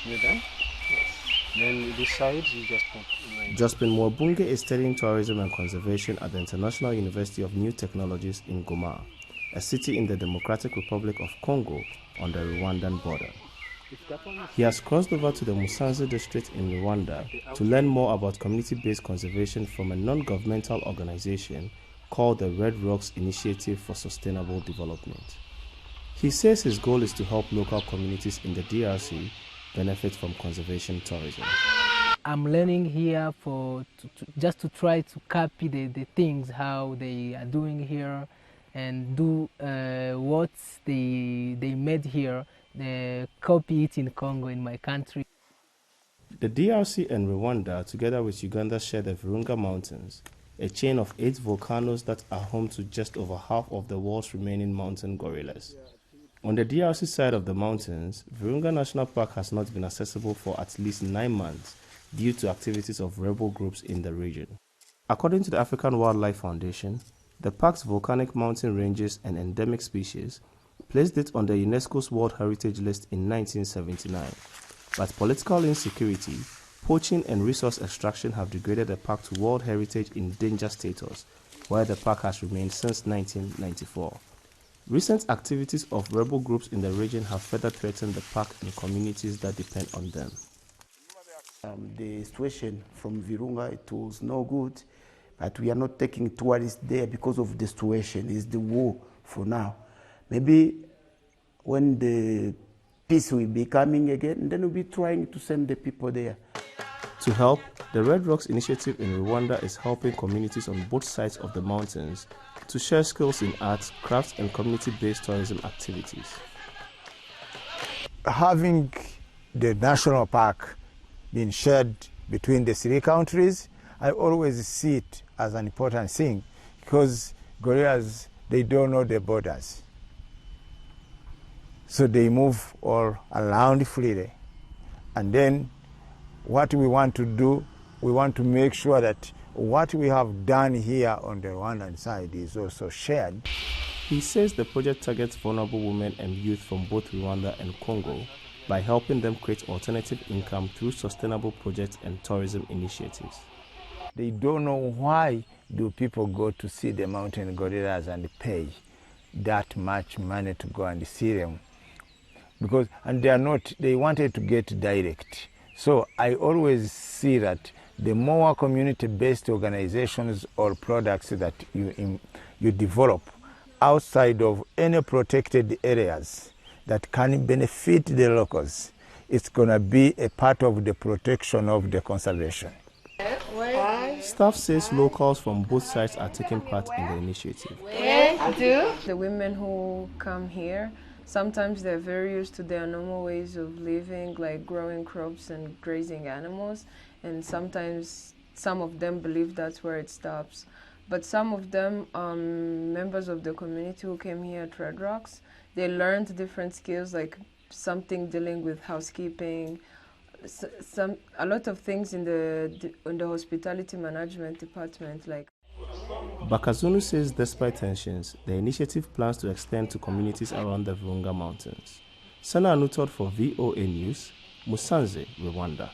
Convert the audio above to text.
You done? Then this side, you just put right. Jospin Mwabunge is studying tourism and conservation at the International University of New Technologies in Goma, a city in the Democratic Republic of Congo on the Rwandan border. He has crossed over to the Musanze district in Rwanda to learn more about community-based conservation from a non-governmental organization called the Red Rocks Initiative for Sustainable Development. He says his goal is to help local communities in the DRC benefit from conservation tourism. I'm learning here just to try to copy the things, how they are doing here, and do what they made here, copy it in Congo, in my country. The DRC and Rwanda, together with Uganda, share the Virunga Mountains, a chain of 8 volcanoes that are home to just over half of the world's remaining mountain gorillas. On the DRC side of the mountains, Virunga National Park has not been accessible for at least 9 months due to activities of rebel groups in the region. According to the African Wildlife Foundation, the park's volcanic mountain ranges and endemic species placed it on the UNESCO's World Heritage List in 1979. But political insecurity, poaching and resource extraction have degraded the park to World Heritage in danger status, where the park has remained since 1994. Recent activities of rebel groups in the region have further threatened the park and communities that depend on them. The situation from Virunga, it was no good, but we are not taking tourists there because of the situation. It's the war for now. Maybe when the peace will be coming again, then we'll be trying to send the people there. To help, the Red Rocks Initiative in Rwanda is helping communities on both sides of the mountains to share skills in arts, crafts, and community-based tourism activities. Having the national park being shared between the 3 countries, I always see it as an important thing because gorillas, they don't know the borders. So they move all around freely. And then what we want to do, we want to make sure that what we have done here on the Rwandan side is also shared. He says the project targets vulnerable women and youth from both Rwanda and Congo by helping them create alternative income through sustainable projects and tourism initiatives. They don't know why do people go to see the mountain gorillas and pay that much money to go and see them. Because, and they wanted to get direct. So I always see that the more community-based organizations or products that you develop outside of any protected areas that can benefit the locals, it's going to be a part of the protection of the conservation. Staff says locals from both sides are taking part in the initiative. The women who come here, sometimes they're very used to their normal ways of living, like growing crops and grazing animals, and sometimes some of them believe that's where it stops. But some of them, members of the community who came here at Red Rocks, they learned different skills, like something dealing with housekeeping, a lot of things in the hospitality management department. Bakazunu says despite tensions, the initiative plans to extend to communities around the Virunga Mountains. Senanu Tord for VOA News, Musanze, Rwanda.